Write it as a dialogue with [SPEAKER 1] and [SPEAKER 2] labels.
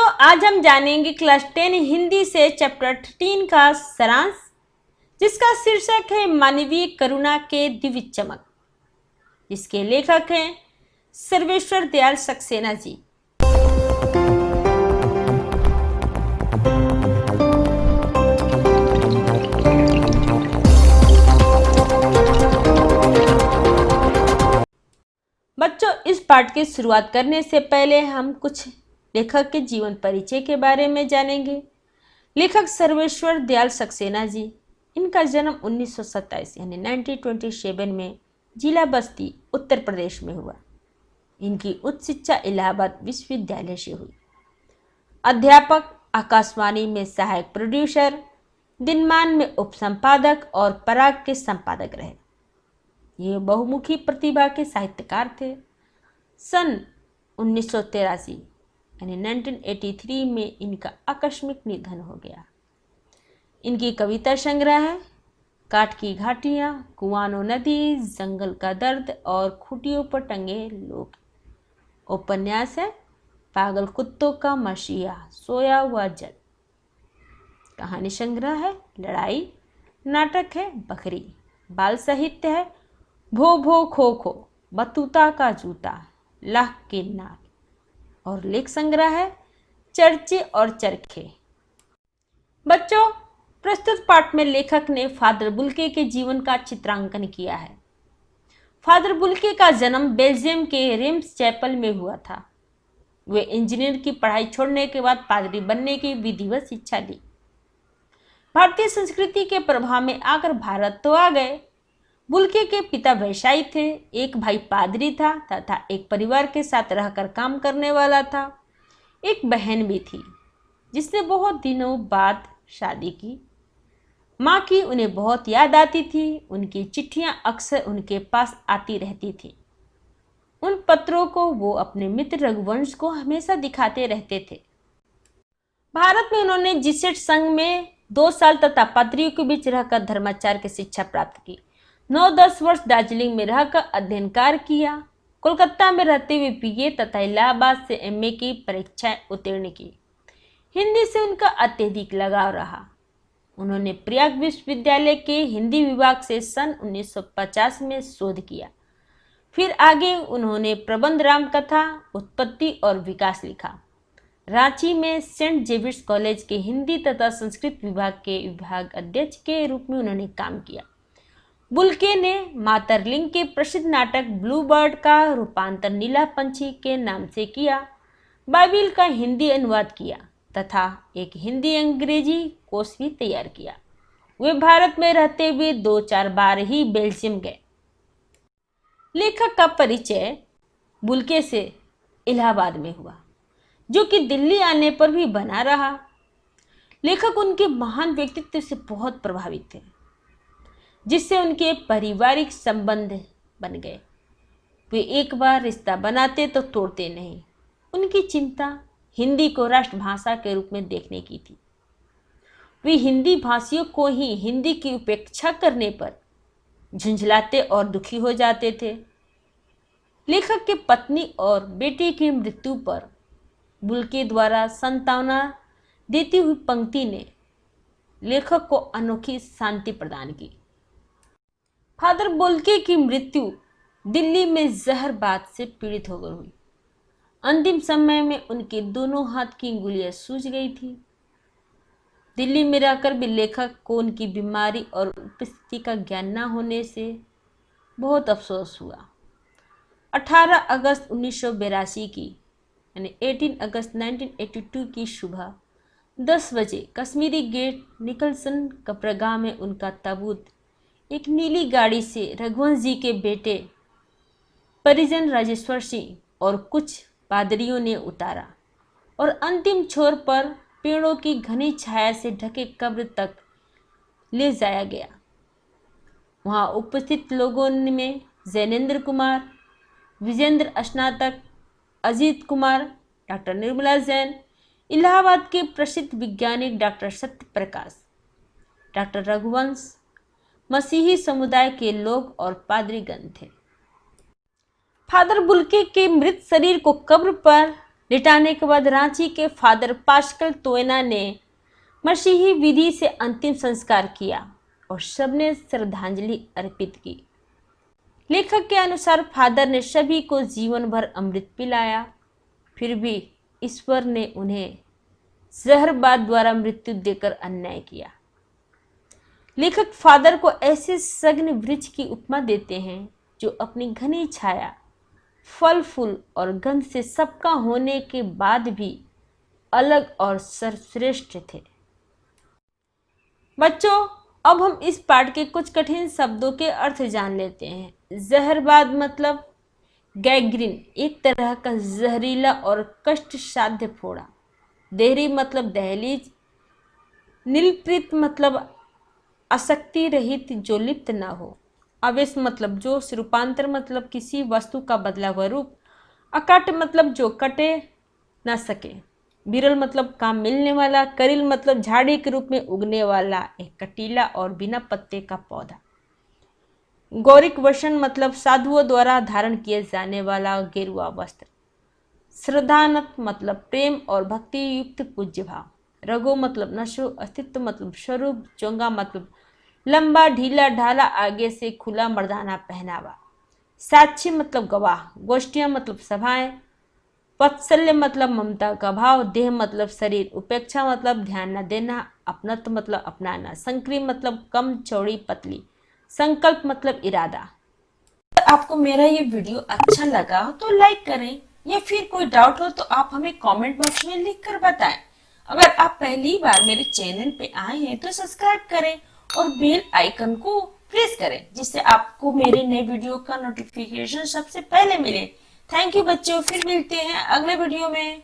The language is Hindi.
[SPEAKER 1] आज हम जानेंगे क्लास 10 हिंदी से चैप्टर 13 का सारांश, जिसका शीर्षक है मानवीय करुणा के दिव्य चमक, जिसके लेखक हैं सर्वेश्वर दयाल सक्सेना जी। बच्चों, इस पाठ की शुरुआत करने से पहले हम कुछ लेखक के जीवन परिचय के बारे में जानेंगे। लेखक सर्वेश्वर दयाल सक्सेना जी, इनका जन्म 1927 यानी 1927 में जिला बस्ती उत्तर प्रदेश में हुआ। इनकी उच्च शिक्षा इलाहाबाद विश्वविद्यालय से हुई। अध्यापक, आकाशवाणी में सहायक प्रोड्यूसर, दिनमान में उप संपादक और पराग के संपादक रहे। ये बहुमुखी प्रतिभा के साहित्यकार थे। सन 1983 यानी 1983 में इनका आकस्मिक निधन हो गया। इनकी कविता संग्रह है काठ की घाटियाँ, कुआनो नदी, जंगल का दर्द और खूंटियों पर टंगे लोग। उपन्यास है पागल कुत्तों का मसीहा, सोया हुआ जल। कहानी संग्रह है लड़ाई। नाटक है बकरी। बाल साहित्य है भो भो खो खो, बतूता का जूता, लाख के नाक। और लेख संग्रह है चर्चे और चरखे। बच्चों, प्रस्तुत पाठ में लेखक ने फादर बुल्के के जीवन का चित्रांकन किया है। फादर बुल्के का जन्म बेल्जियम के रेम्स चैपल में हुआ था। वे इंजीनियर की पढ़ाई छोड़ने के बाद पादरी बनने की विधिवत शिक्षा ली। भारतीय संस्कृति के प्रभाव में आकर भारत तो आ गए। बुल्के के पिता व्यवसायी थे, एक भाई पादरी था तथा एक परिवार के साथ रहकर काम करने वाला था। एक बहन भी थी जिसने बहुत दिनों बाद शादी की। माँ की उन्हें बहुत याद आती थी। उनकी चिट्ठियाँ अक्सर उनके पास आती रहती थी। उन पत्रों को वो अपने मित्र रघुवंश को हमेशा दिखाते रहते थे। भारत में उन्होंने जीसेट संघ में 2 साल तथा पादरियों के बीच रहकर धर्माचार्य की शिक्षा प्राप्त की। 9-10 वर्ष दार्जिलिंग में रहकर अध्ययन कार्य किया। कोलकाता में रहते हुए बीए तथा इलाहाबाद से एमए की परीक्षाएं उत्तीर्ण की। हिंदी से उनका अत्यधिक लगाव रहा। उन्होंने प्रयाग विश्वविद्यालय के हिंदी विभाग से सन 1950 में शोध किया। फिर आगे उन्होंने प्रबंध रामकथा, उत्पत्ति और विकास लिखा। रांची में सेंट जेवियर्स कॉलेज के हिंदी तथा संस्कृत विभाग के विभाग अध्यक्ष के रूप में उन्होंने काम किया। बुल्के ने मातरलिंग के प्रसिद्ध नाटक ब्लू बर्ड का रूपांतर नीला पंछी के नाम से किया। बाइबिल का हिंदी अनुवाद किया तथा एक हिंदी अंग्रेजी कोश भी तैयार किया। वे भारत में रहते हुए 2-4 बार ही बेल्जियम गए। लेखक का परिचय बुल्के से इलाहाबाद में हुआ, जो कि दिल्ली आने पर भी बना रहा। लेखक उनके महान व्यक्तित्व से बहुत प्रभावित थे, जिससे उनके पारिवारिक संबंध बन गए। वे एक बार रिश्ता बनाते तो तोड़ते नहीं। उनकी चिंता हिंदी को राष्ट्रभाषा के रूप में देखने की थी। वे हिंदी भाषियों को ही हिंदी की उपेक्षा करने पर झुंझलाते और दुखी हो जाते थे। लेखक के पत्नी और बेटे की मृत्यु पर बुल्के द्वारा सांत्वना देती हुई पंक्ति ने लेखक को अनोखी शांति प्रदान की। फादर बुल्के की मृत्यु दिल्ली में जहरबाद से पीड़ित होकर हुई। अंतिम समय में उनके दोनों हाथ की अंगुलियां सूज गई थी। दिल्ली में रहकर भी लेखक को उनकी बीमारी और उपस्थिति का ज्ञान न होने से बहुत अफसोस हुआ। 18 अगस्त 1982 की यानी 18 अगस्त 1982 की सुबह 10 बजे कश्मीरी गेट निकलसन कब्रगाह में उनका ताबूत एक नीली गाड़ी से रघुवंश जी के बेटे परिजन राजेश्वर सिंह और कुछ पादरियों ने उतारा और अंतिम छोर पर पेड़ों की घनी छाया से ढके कब्र तक ले जाया गया। वहां उपस्थित लोगों में जैनेन्द्र कुमार, विजेंद्र स्नातक, अजीत कुमार, डॉक्टर निर्मला जैन, इलाहाबाद के प्रसिद्ध वैज्ञानिक डॉक्टर सत्य प्रकाश, डॉक्टर रघुवंश, मसीही समुदाय के लोग और पादरीगण थे। फादर बुल्के के मृत शरीर को कब्र पर लिटाने के बाद रांची के फादर पास्कल तोयना ने मसीही विधि से अंतिम संस्कार किया और सबने श्रद्धांजलि अर्पित की। लेखक के अनुसार फादर ने सभी को जीवन भर अमृत पिलाया, फिर भी ईश्वर ने उन्हें जहरबाद द्वारा मृत्यु देकर अन्याय किया। लेखक फादर को ऐसे सघन वृक्ष की उपमा देते हैं जो अपनी घनी छाया, फल फूल और गंध से सबका होने के बाद भी अलग और सर्वश्रेष्ठ थे। बच्चों, अब हम इस पाठ के कुछ कठिन शब्दों के अर्थ जान लेते हैं। जहरबाद मतलब गैंग्रीन, एक तरह का जहरीला और कष्ट साध्य फोड़ा। देहरी मतलब दहलीज। नीलप्रीत मतलब आसक्ति रहित जो लिप्त न हो। आवेश मतलब जोश। रूपांतर मतलब किसी वस्तु का बदला हुआ रूप। अकट मतलब जो कटे न सके। बिरल मतलब काम मिलने वाला। करील मतलब झाड़ी के रूप में उगने वाला एक कटीला और बिना पत्ते का पौधा। गौरिक वसन मतलब साधुओं द्वारा धारण किए जाने वाला गेरुआ वस्त्र। श्रद्धानत मतलब प्रेम और भक्ति युक्त पूज्य भाव। रघु मतलब नशो। अस्तित्व मतलब स्वरूप। चोंगा मतलब लंबा ढीला ढाला आगे से खुला मर्दाना पहनावा। साक्षी मतलब गवाह। गोष्ठियां मतलब सभाएं। वात्सल्य मतलब ममता का भाव। देह मतलब शरीर। उपेक्षा मतलब ध्यान न देना। अपनत्व मतलब अपनाना। संकरी मतलब कम चौड़ी पतली। संकल्प मतलब इरादा। अगर आपको मेरा ये वीडियो अच्छा लगा हो तो लाइक करें, या फिर कोई डाउट हो तो आप हमें कमेंट बॉक्स में लिख कर बताएं। अगर आप पहली बार मेरे चैनल पे आए हैं तो सब्सक्राइब करें और बेल आइकन को प्रेस करें, जिससे आपको मेरे नए वीडियो का नोटिफिकेशन सबसे पहले मिले। थैंक यू बच्चों, फिर मिलते हैं अगले वीडियो में।